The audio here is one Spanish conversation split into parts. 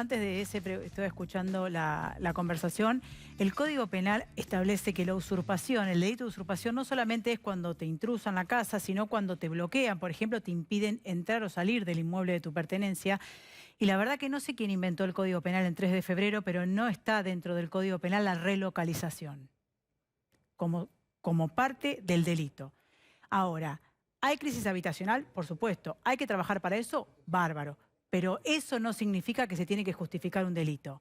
antes de estoy escuchando la conversación. El Código Penal establece que la usurpación, el delito de usurpación, no solamente es cuando te intrusan la casa, sino cuando te bloquean, por ejemplo, te impiden entrar o salir del inmueble de tu pertenencia. Y la verdad que no sé quién inventó el Código Penal en 3 de febrero, pero no está dentro del Código Penal la relocalización como parte del delito. Ahora, ¿hay crisis habitacional? Por supuesto. ¿Hay que trabajar para eso? Bárbaro. Pero eso no significa que se tiene que justificar un delito.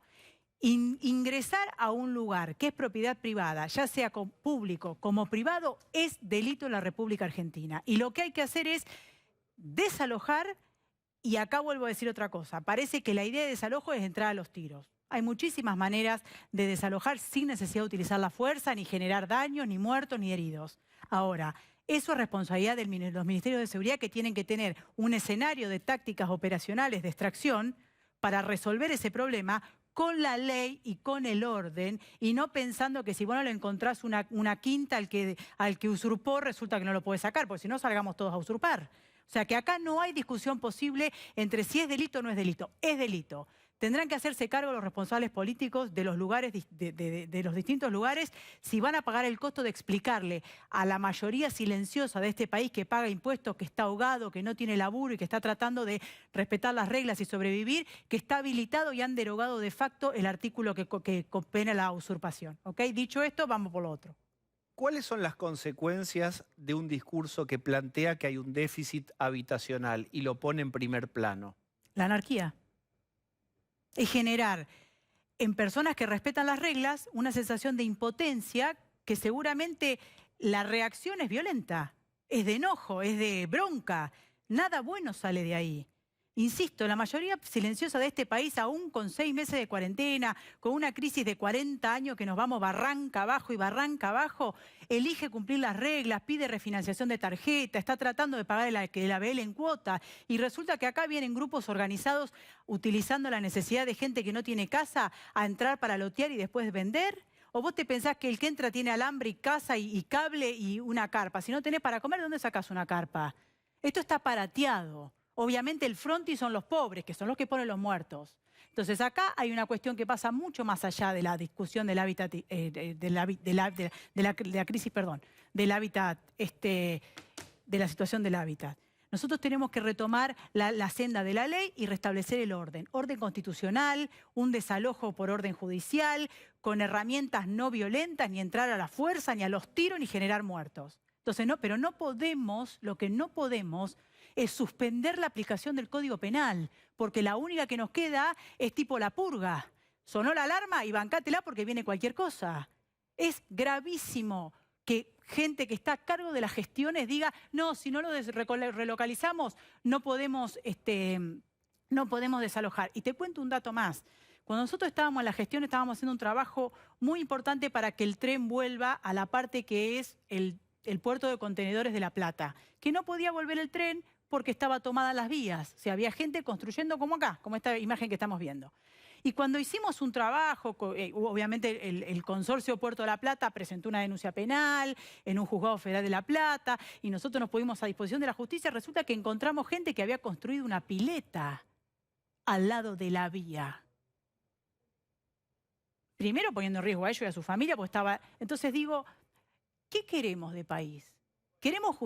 Ingresar a un lugar que es propiedad privada, ya sea público como privado, es delito en la República Argentina. Y lo que hay que hacer es desalojar, y acá vuelvo a decir otra cosa. Parece que la idea de desalojo es entrar a los tiros. Hay muchísimas maneras de desalojar sin necesidad de utilizar la fuerza, ni generar daños, ni muertos, ni heridos. Ahora, eso es responsabilidad de los ministerios de seguridad, que tienen que tener un escenario de tácticas operacionales de extracción para resolver ese problema con la ley y con el orden, y no pensando que si vos no le encontrás una quinta al que usurpó, resulta que no lo puede sacar, porque si no salgamos todos a usurpar. O sea que acá no hay discusión posible entre si es delito o no es delito. Es delito. Tendrán que hacerse cargo los responsables políticos de los lugares, de los distintos lugares, si van a pagar el costo de explicarle a la mayoría silenciosa de este país, que paga impuestos, que está ahogado, que no tiene laburo y que está tratando de respetar las reglas y sobrevivir, que está habilitado y han derogado de facto el artículo que pena la usurpación. ¿Ok? Dicho esto, vamos por lo otro. ¿Cuáles son las consecuencias de un discurso que plantea que hay un déficit habitacional y lo pone en primer plano? La anarquía. Es generar en personas que respetan las reglas una sensación de impotencia, que seguramente la reacción es violenta, es de enojo, es de bronca. Nada bueno sale de ahí. Insisto, la mayoría silenciosa de este país, aún con 6 meses de cuarentena, con una crisis de 40 años que nos vamos barranca abajo y barranca abajo, elige cumplir las reglas, pide refinanciación de tarjeta, está tratando de pagar el ABL en cuota, y resulta que acá vienen grupos organizados utilizando la necesidad de gente que no tiene casa a entrar para lotear y después vender. ¿O vos te pensás que el que entra tiene alambre y casa y cable y una carpa? Si no tenés para comer, ¿de dónde sacás una carpa? Esto está parateado. Obviamente el frontis son los pobres, que son los que ponen los muertos. Entonces acá hay una cuestión que pasa mucho más allá de la discusión del hábitat, de la crisis, perdón, del hábitat, de la situación del hábitat. Nosotros tenemos que retomar la senda de la ley y restablecer el orden. Orden constitucional, un desalojo por orden judicial, con herramientas no violentas, ni entrar a la fuerza, ni a los tiros, ni generar muertos. Entonces, pero no podemos, lo que no podemos es suspender la aplicación del Código Penal, porque la única que nos queda es tipo la purga. Sonó la alarma y bancátela porque viene cualquier cosa. Es gravísimo que gente que está a cargo de las gestiones diga, no, si no lo relocalizamos, no podemos desalojar. Y te cuento un dato más. Cuando nosotros estábamos en la gestión, estábamos haciendo un trabajo muy importante para que el tren vuelva a la parte que es el puerto de contenedores de La Plata, que no podía volver el tren porque estaba tomadas las vías. O sea, había gente construyendo como acá, como esta imagen que estamos viendo. Y cuando hicimos un trabajo, obviamente el Consorcio Puerto de La Plata presentó una denuncia penal en un juzgado federal de La Plata, y nosotros nos pusimos a disposición de la justicia. Resulta que encontramos gente que había construido una pileta al lado de la vía. Primero poniendo en riesgo a ellos y a su familia, porque estaba... Entonces digo, ¿qué queremos de país? ¿Queremos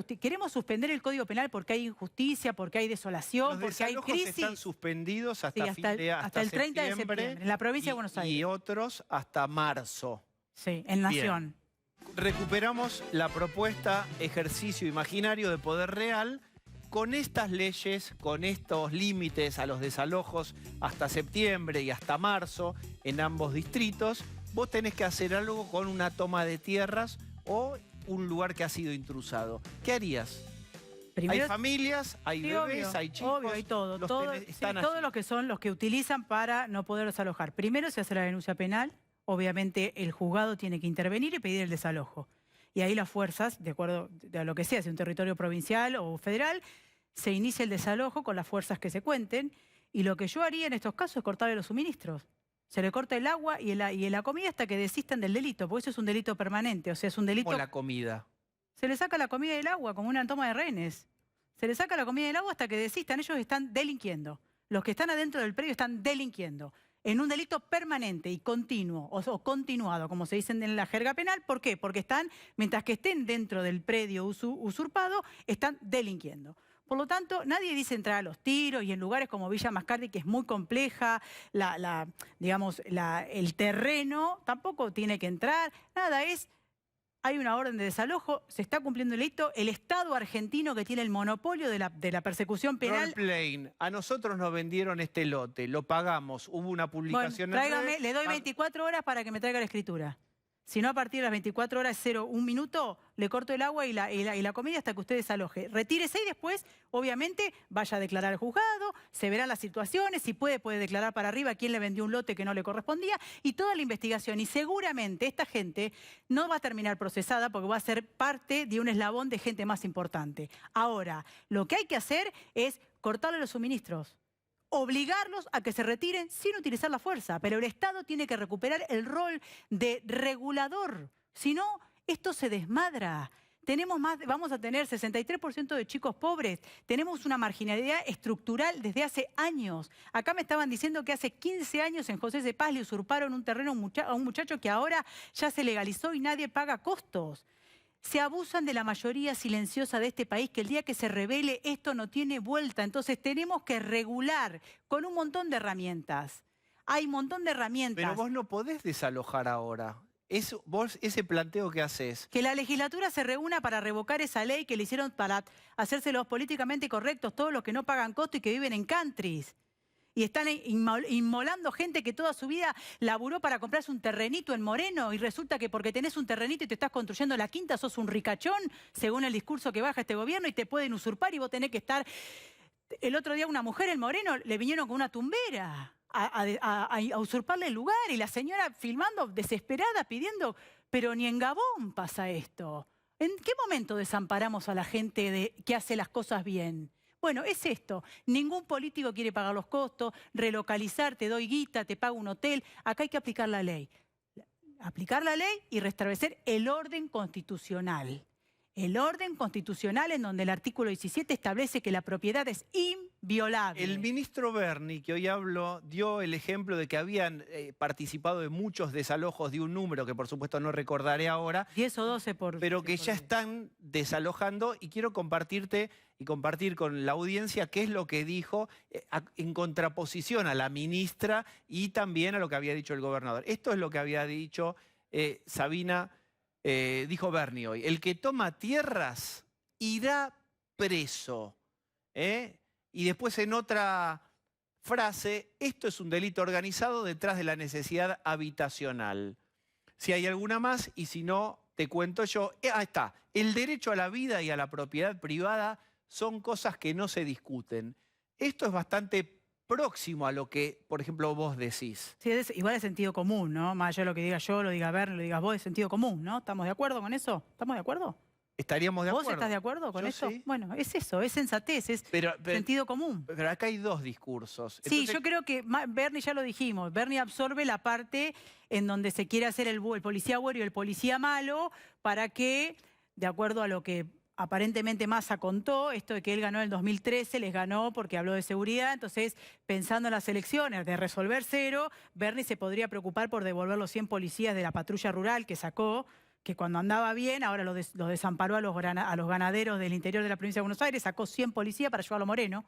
suspender el Código Penal porque hay injusticia, porque hay desolación, porque hay crisis? Los están suspendidos hasta, sí, hasta el 30 de septiembre, en la provincia de Buenos Aires. Y otros hasta marzo. Sí, en Nación. Bien. Recuperamos la propuesta ejercicio imaginario de poder real con estas leyes, con estos límites a los desalojos hasta septiembre y hasta marzo en ambos distritos. Vos tenés que hacer algo con una toma de tierras o un lugar que ha sido intrusado. ¿Qué harías? Primero, hay familias, hay bebés, obvio, hay chicos. Obvio, hay todo. Todos los que son los que utilizan para no poder desalojar. Primero se hace la denuncia penal. Obviamente el juzgado tiene que intervenir y pedir el desalojo. Y ahí las fuerzas, de acuerdo a lo que sea, si un territorio provincial o federal, se inicia el desalojo con las fuerzas que se cuenten. Y lo que yo haría en estos casos es cortarle los suministros. Se le corta el agua y la comida hasta que desistan del delito, porque eso es un delito permanente, o sea, es un delito... ¿Cómo la comida? Se le saca la comida y el agua, como una toma de rehenes. Se le saca la comida y el agua hasta que desistan, ellos están delinquiendo. los que están adentro del predio están delinquiendo en un delito permanente y continuo, o continuado, como se dice en la jerga penal. ¿Por qué? Porque están, mientras que estén dentro del predio usurpado, están delinquiendo. Por lo tanto, nadie dice entrar a los tiros, y en lugares como Villa Mascardi, que es muy compleja, el terreno tampoco tiene que entrar, nada, hay una orden de desalojo, se está cumpliendo el delito, el Estado argentino que tiene el monopolio de la persecución penal. Roleplay, a nosotros nos vendieron este lote, lo pagamos, hubo una publicación Bueno, tráigame, le doy 24 horas para que me traiga la escritura. Si no, a partir de las 24 horas, 1 minuto, le corto el agua y la comida hasta que usted desaloje. Retírese y después, obviamente, vaya a declarar al juzgado, se verán las situaciones, si puede declarar para arriba a quién le vendió un lote que no le correspondía, y toda la investigación. Y seguramente esta gente no va a terminar procesada porque va a ser parte de un eslabón de gente más importante. Ahora, lo que hay que hacer es cortarle los suministros, obligarlos a que se retiren sin utilizar la fuerza. Pero el Estado tiene que recuperar el rol de regulador. Si no, esto se desmadra. Vamos a tener 63% de chicos pobres. Tenemos una marginalidad estructural desde hace años. Acá me estaban diciendo que hace 15 años en José de Paz le usurparon un terreno a un muchacho que ahora ya se legalizó y nadie paga costos. Se abusan de la mayoría silenciosa de este país, que el día que se revele esto no tiene vuelta. Entonces tenemos que regular con un montón de herramientas. Hay un montón de herramientas. Pero vos no podés desalojar ahora. Vos ese planteo que haces. Que la legislatura se reúna para revocar esa ley que le hicieron para hacérselos políticamente correctos todos los que no pagan costo y que viven en countries. Y están inmolando gente que toda su vida laburó para comprarse un terrenito en Moreno, y resulta que porque tenés un terrenito y te estás construyendo la quinta sos un ricachón, según el discurso que baja este gobierno, y te pueden usurpar y vos tenés que estar... El otro día una mujer en Moreno le vinieron con una tumbera a usurparle el lugar, y la señora filmando desesperada pidiendo, pero ni en Gabón pasa esto. ¿En qué momento desamparamos a la gente que hace las cosas bien? Bueno, es esto. Ningún político quiere pagar los costos, relocalizar, te doy guita, te pago un hotel. Acá hay que aplicar la ley. Aplicar la ley y restablecer el orden constitucional. El orden constitucional en donde el artículo 17 establece que la propiedad es inviolable. El ministro Berni, que hoy habló, dio el ejemplo de que habían participado de muchos desalojos de un número que por supuesto no recordaré ahora. 10 o 12 por... Pero que ya están desalojando, y quiero compartirte y compartir con la audiencia qué es lo que dijo en contraposición a la ministra y también a lo que había dicho el gobernador. Esto es lo que había dicho Sabina. Dijo Berni hoy: el que toma tierras irá preso. Y después en otra frase: esto es un delito organizado detrás de la necesidad habitacional. Si hay alguna más, y si no, te cuento yo. Ahí está. El derecho a la vida y a la propiedad privada son cosas que no se discuten. Esto es bastante próximo a lo que, por ejemplo, vos decís. Sí, igual es sentido común, ¿no? Más allá de lo que diga yo, lo diga Berni, lo digas vos, es sentido común, ¿no? ¿Estamos de acuerdo con eso? ¿Estamos de acuerdo? Estaríamos de acuerdo. ¿Vos estás de acuerdo con Yo eso? sí. Bueno, es eso, es sensatez, es sentido común. Pero acá hay dos discursos. Sí, Entonces, yo creo que Berni, ya lo dijimos, Berni absorbe la parte en donde se quiere hacer el policía bueno y el policía malo, para que, de acuerdo a lo que aparentemente Massa contó, esto de que él ganó en el 2013, les ganó porque habló de seguridad. Entonces, pensando en las elecciones de resolver cero, Berni se podría preocupar por devolver los 100 policías de la patrulla rural que sacó, que cuando andaba bien, ahora los desamparó a los ganaderos del interior de la provincia de Buenos Aires, sacó 100 policías para llevarlo a Moreno,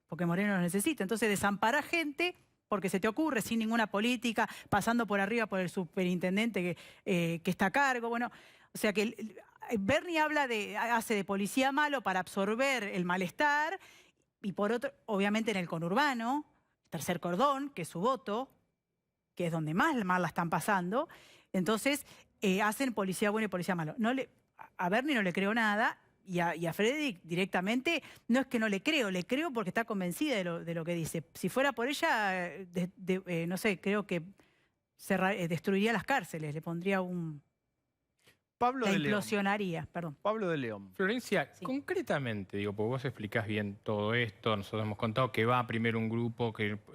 porque Moreno los necesita. Entonces, desampara gente porque se te ocurre, sin ninguna política, pasando por arriba por el superintendente que está a cargo. Bueno, o sea que Berni hace de policía malo para absorber el malestar, y por otro, obviamente en el conurbano, tercer cordón, que es su voto, que es donde más mal la están pasando, entonces hacen policía bueno y policía malo. A Berni no le creo nada, y a Frederick directamente, no es que no le creo porque está convencida de lo que dice. Si fuera por ella, no sé, creo que destruiría las cárceles, le pondría Pablo de León. Implosionaría, perdón. Pablo de León. Florencia, Sí. concretamente, digo, porque vos explicás bien todo esto, nosotros hemos contado que va primero un grupo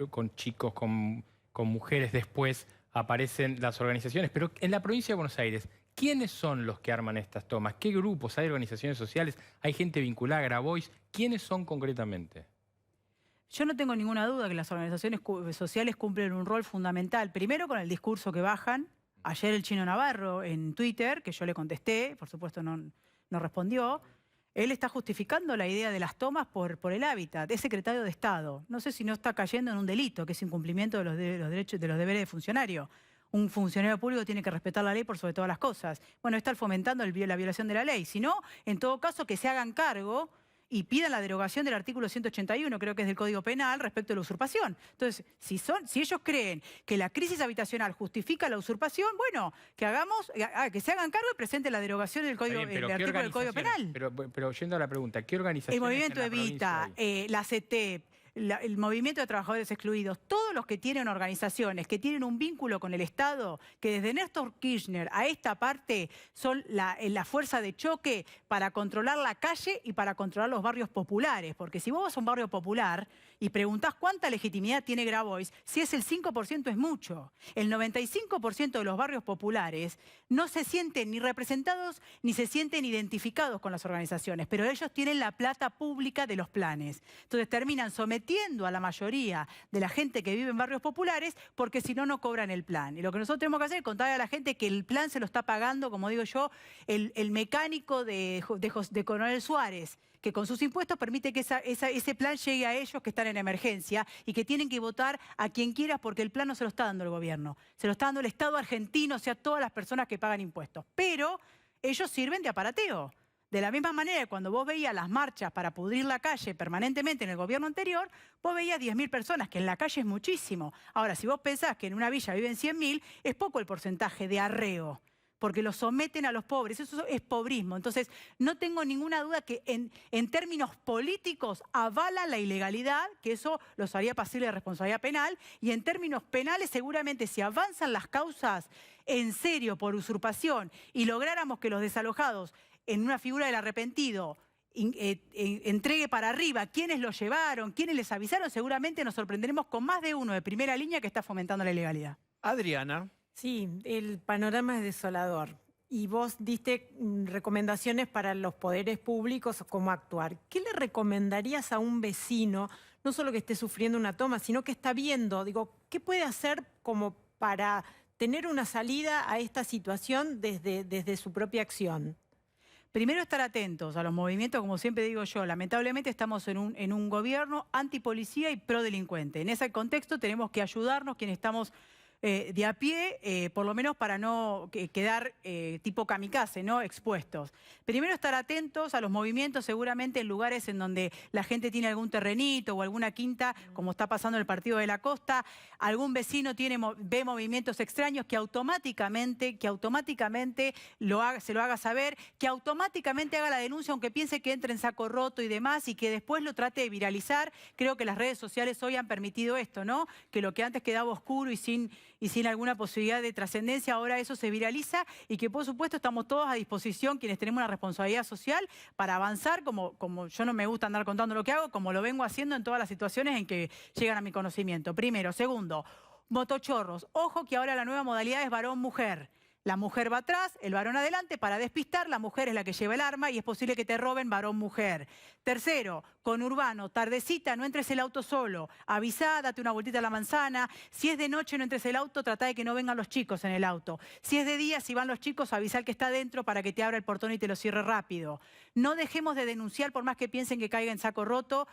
con chicos, con mujeres, después aparecen las organizaciones, pero en la provincia de Buenos Aires, ¿quiénes son los que arman estas tomas? ¿Qué grupos? ¿Hay organizaciones sociales? ¿Hay gente vinculada a Grabois? ¿Quiénes son concretamente? Yo no tengo ninguna duda que las organizaciones sociales cumplen un rol fundamental. Primero con el discurso que bajan. Ayer el Chino Navarro en Twitter, que yo le contesté, por supuesto no respondió, él está justificando la idea de las tomas por el hábitat. Es secretario de Estado. No sé si no está cayendo en un delito, que es incumplimiento de los derechos, de los deberes de funcionario. Un funcionario público tiene que respetar la ley por sobre todas las cosas. Bueno, estar fomentando la violación de la ley. Si no, en todo caso, que se hagan cargo y pidan la derogación del artículo 181, creo que es del Código Penal, respecto a la usurpación. Entonces, si ellos creen que la crisis habitacional justifica la usurpación, bueno, que se hagan cargo y presenten la derogación del Código, Está bien, del artículo del Código Penal. Pero yendo a la pregunta, ¿qué organizaciones El Movimiento en la Evita, provincia hay? la CETEP, el Movimiento de Trabajadores Excluidos, todos los que tienen organizaciones, que tienen un vínculo con el Estado, que desde Néstor Kirchner a esta parte son la fuerza de choque para controlar la calle y para controlar los barrios populares. Porque si vos vas a un barrio popular y preguntás cuánta legitimidad tiene Grabois, si es el 5% es mucho. El 95% de los barrios populares no se sienten ni representados ni se sienten identificados con las organizaciones, pero ellos tienen la plata pública de los planes. Entonces terminan sometiendo a la mayoría de la gente que vive en barrios populares porque si no, no cobran el plan. Y lo que nosotros tenemos que hacer es contarle a la gente que el plan se lo está pagando, como digo yo, el mecánico de Coronel Suárez, que con sus impuestos permite que ese plan llegue a ellos que están en emergencia y que tienen que votar a quien quiera porque el plan no se lo está dando el gobierno. Se lo está dando el Estado argentino, o sea, todas las personas que pagan impuestos. Pero ellos sirven de aparateo. De la misma manera que cuando vos veías las marchas para pudrir la calle permanentemente en el gobierno anterior, vos veías 10.000 personas, que en la calle es muchísimo. Ahora, si vos pensás que en una villa viven 100.000, es poco el porcentaje de arreo, porque los someten a los pobres. Eso es pobrismo. Entonces, no tengo ninguna duda que en términos políticos avala la ilegalidad, que eso los haría pasible de responsabilidad penal, y en términos penales seguramente si avanzan las causas en serio por usurpación y lográramos que los desalojados en una figura del arrepentido entregue para arriba quiénes lo llevaron, quiénes les avisaron, seguramente nos sorprenderemos con más de uno de primera línea que está fomentando la ilegalidad. Adriana. Sí, el panorama es desolador. Y vos diste recomendaciones para los poderes públicos, cómo actuar. ¿Qué le recomendarías a un vecino, no solo que esté sufriendo una toma, sino que está viendo? Digo, ¿qué puede hacer como para tener una salida a esta situación desde su propia acción? Primero, estar atentos a los movimientos, como siempre digo yo. Lamentablemente estamos en un gobierno antipolicía y prodelincuente. En ese contexto tenemos que ayudarnos quienes estamos de a pie, por lo menos para no quedar tipo kamikaze, ¿no? Expuestos. Primero, estar atentos a los movimientos, seguramente en lugares en donde la gente tiene algún terrenito o alguna quinta, como está pasando en el Partido de la Costa, algún vecino ve movimientos extraños que automáticamente se lo haga saber, que automáticamente haga la denuncia, aunque piense que entra en saco roto y demás, y que después lo trate de viralizar. Creo que las redes sociales hoy han permitido esto, ¿no? Que lo que antes quedaba oscuro y sin alguna posibilidad de trascendencia, ahora eso se viraliza y que por supuesto estamos todos a disposición, quienes tenemos una responsabilidad social, para avanzar, como yo no me gusta andar contando lo que hago, como lo vengo haciendo en todas las situaciones en que llegan a mi conocimiento. Primero. Segundo, motochorros. Ojo que ahora la nueva modalidad es varón-mujer. La mujer va atrás, el varón adelante. Para despistar, la mujer es la que lleva el arma y es posible que te roben varón-mujer. Tercero, conurbano, tardecita, no entres el auto solo. Avisá, date una vueltita a la manzana. Si es de noche, no entres el auto, trata de que no vengan los chicos en el auto. Si es de día, si van los chicos, avisa al que está adentro para que te abra el portón y te lo cierre rápido. No dejemos de denunciar por más que piensen que caiga en saco roto.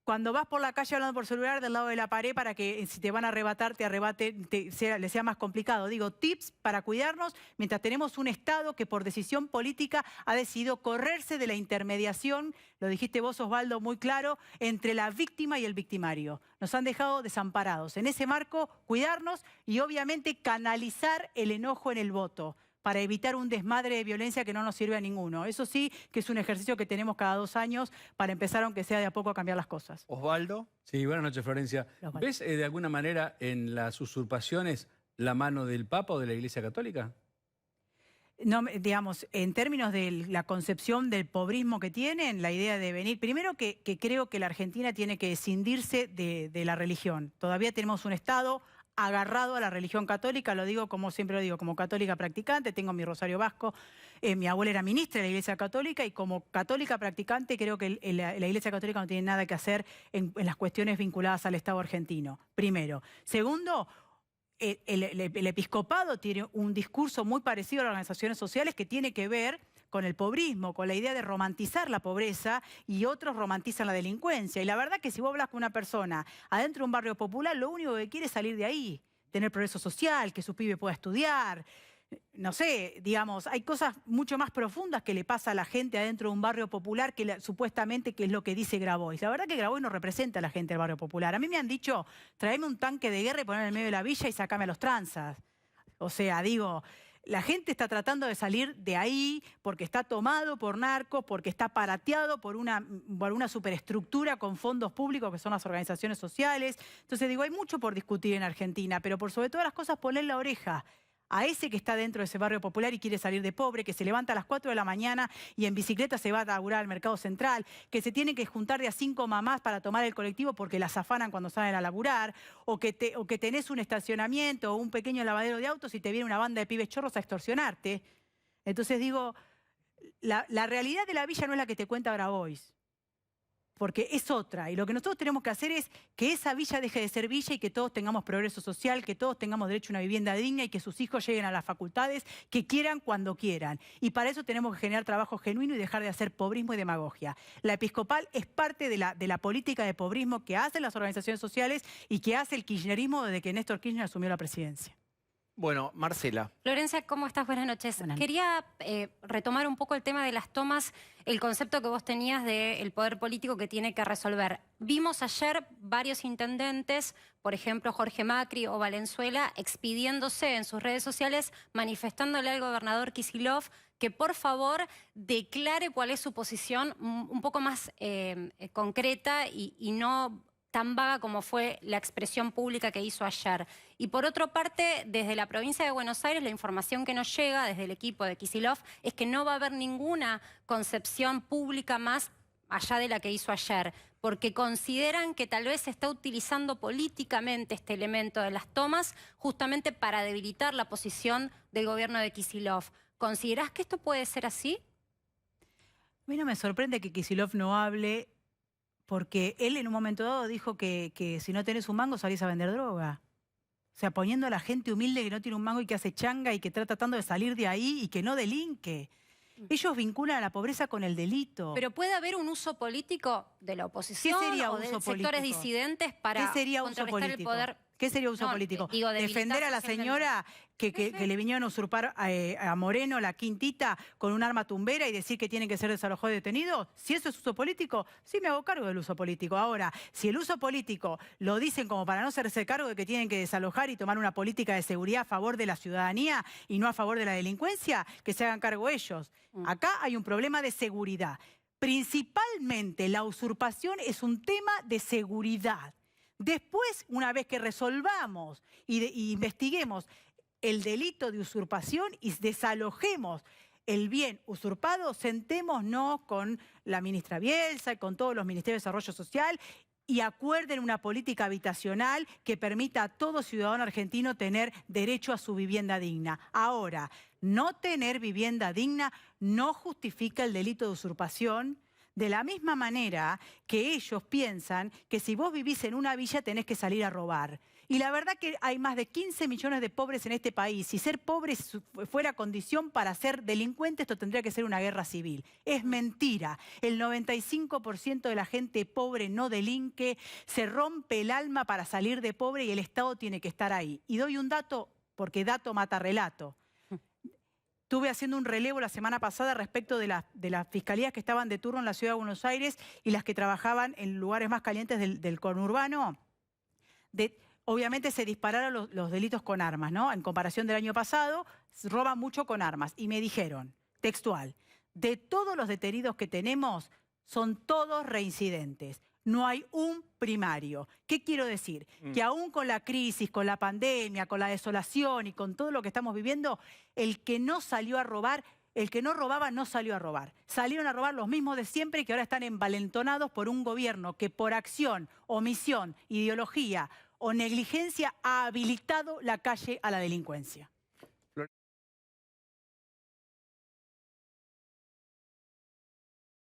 Cuando vas por la calle hablando por celular del lado de la pared para que si te van a arrebatar, le sea más complicado. Digo, tips para cuidarnos mientras tenemos un Estado que por decisión política ha decidido correrse de la intermediación, lo dijiste vos, Osvaldo, muy claro, entre la víctima y el victimario. Nos han dejado desamparados. En ese marco, cuidarnos y obviamente canalizar el enojo en el voto, para evitar un desmadre de violencia que no nos sirve a ninguno. Eso sí, que es un ejercicio que tenemos cada 2 años para empezar, aunque sea de a poco, a cambiar las cosas. Osvaldo. Sí, buenas noches, Florencia. ¿Ves de alguna manera en las usurpaciones la mano del Papa o de la Iglesia Católica? No, digamos, en términos de la concepción del pobrismo que tienen, la idea de venir... Primero que creo que la Argentina tiene que escindirse de la religión. Todavía tenemos un Estado agarrado a la religión católica, lo digo como siempre lo digo, como católica practicante, tengo mi rosario vasco, mi abuela era ministra de la Iglesia Católica y como católica practicante creo que la Iglesia Católica no tiene nada que hacer en las cuestiones vinculadas al Estado argentino, primero. Segundo, el episcopado tiene un discurso muy parecido a las organizaciones sociales que tiene que ver con el pobrismo, con la idea de romantizar la pobreza y otros romantizan la delincuencia. Y la verdad que si vos hablas con una persona adentro de un barrio popular, lo único que quiere es salir de ahí, tener progreso social, que su pibe pueda estudiar. No sé, digamos, hay cosas mucho más profundas que le pasa a la gente adentro de un barrio popular que supuestamente que es lo que dice Grabois. La verdad que Grabois no representa a la gente del barrio popular. A mí me han dicho, tráeme un tanque de guerra y ponerlo en el medio de la villa y sacame a los tranzas. O sea, digo, la gente está tratando de salir de ahí porque está tomado por narcos, porque está parateado por una superestructura con fondos públicos que son las organizaciones sociales. Entonces digo, hay mucho por discutir en Argentina, pero por sobre todas las cosas poner la oreja a ese que está dentro de ese barrio popular y quiere salir de pobre, que se levanta a las 4 de la mañana y en bicicleta se va a laburar al mercado central, que se tiene que juntar de a 5 mamás para tomar el colectivo porque las afanan cuando salen a laburar, o que tenés un estacionamiento o un pequeño lavadero de autos y te viene una banda de pibes chorros a extorsionarte. Entonces digo, la realidad de la villa no es la que te cuenta Grabois, porque es otra. Y lo que nosotros tenemos que hacer es que esa villa deje de ser villa y que todos tengamos progreso social, que todos tengamos derecho a una vivienda digna y que sus hijos lleguen a las facultades que quieran cuando quieran. Y para eso tenemos que generar trabajo genuino y dejar de hacer pobrismo y demagogia. La episcopal es parte de la política de pobrismo que hacen las organizaciones sociales y que hace el kirchnerismo desde que Néstor Kirchner asumió la presidencia. Bueno, Marcela. Florencia, ¿cómo estás? Buenas noches. Quería retomar un poco el tema de las tomas, el concepto que vos tenías del poder político que tiene que resolver. Vimos ayer varios intendentes, por ejemplo Jorge Macri o Valenzuela, expidiéndose en sus redes sociales, manifestándole al gobernador Kicillof que por favor declare cuál es su posición un poco más concreta y no tan vaga como fue la expresión pública que hizo ayer. Y por otra parte, desde la provincia de Buenos Aires, la información que nos llega desde el equipo de Kicillof es que no va a haber ninguna concepción pública más allá de la que hizo ayer, porque consideran que tal vez se está utilizando políticamente este elemento de las tomas justamente para debilitar la posición del gobierno de Kicillof. ¿Considerás que esto puede ser así? A mí no me sorprende que Kicillof no hable, porque él en un momento dado dijo que si no tenés un mango salís a vender droga. O sea, poniendo a la gente humilde que no tiene un mango y que hace changa y que está tratando de salir de ahí y que no delinque. Ellos vinculan a la pobreza con el delito. Pero puede haber un uso político de la oposición o de sectores disidentes para contrarrestar el poder. ¿Qué sería uso político? Digo, defender a la señora que le vinieron a usurpar a Moreno la quintita con un arma tumbera y decir que tienen que ser desalojados y detenidos. Si eso es uso político, sí me hago cargo del uso político. Ahora, si el uso político lo dicen como para no hacerse cargo de que tienen que desalojar y tomar una política de seguridad a favor de la ciudadanía y no a favor de la delincuencia, que se hagan cargo ellos. Acá hay un problema de seguridad. Principalmente la usurpación es un tema de seguridad. Después, una vez que resolvamos y investiguemos el delito de usurpación y desalojemos el bien usurpado, sentémonos con la ministra Bielsa y con todos los ministerios de Desarrollo Social y acuerden una política habitacional que permita a todo ciudadano argentino tener derecho a su vivienda digna. Ahora, no tener vivienda digna no justifica el delito de usurpación, de la misma manera que ellos piensan que si vos vivís en una villa tenés que salir a robar. Y la verdad que hay más de 15 millones de pobres en este país. Si ser pobre fuera condición para ser delincuente, esto tendría que ser una guerra civil. Es mentira. El 95% de la gente pobre no delinque, se rompe el alma para salir de pobre y el Estado tiene que estar ahí. Y doy un dato, porque dato mata relato. Estuve haciendo un relevo la semana pasada respecto de las fiscalías que estaban de turno en la Ciudad de Buenos Aires y las que trabajaban en lugares más calientes del conurbano. Obviamente se dispararon los delitos con armas, ¿no? En comparación del año pasado, roban mucho con armas. Y me dijeron, textual, de todos los detenidos que tenemos, son todos reincidentes. No hay un primario. ¿Qué quiero decir? Que aún con la crisis, con la pandemia, con la desolación y con todo lo que estamos viviendo, el que no salió a robar, el que no robaba no salió a robar. Salieron a robar los mismos de siempre y que ahora están envalentonados por un gobierno que por acción, omisión, ideología o negligencia ha habilitado la calle a la delincuencia.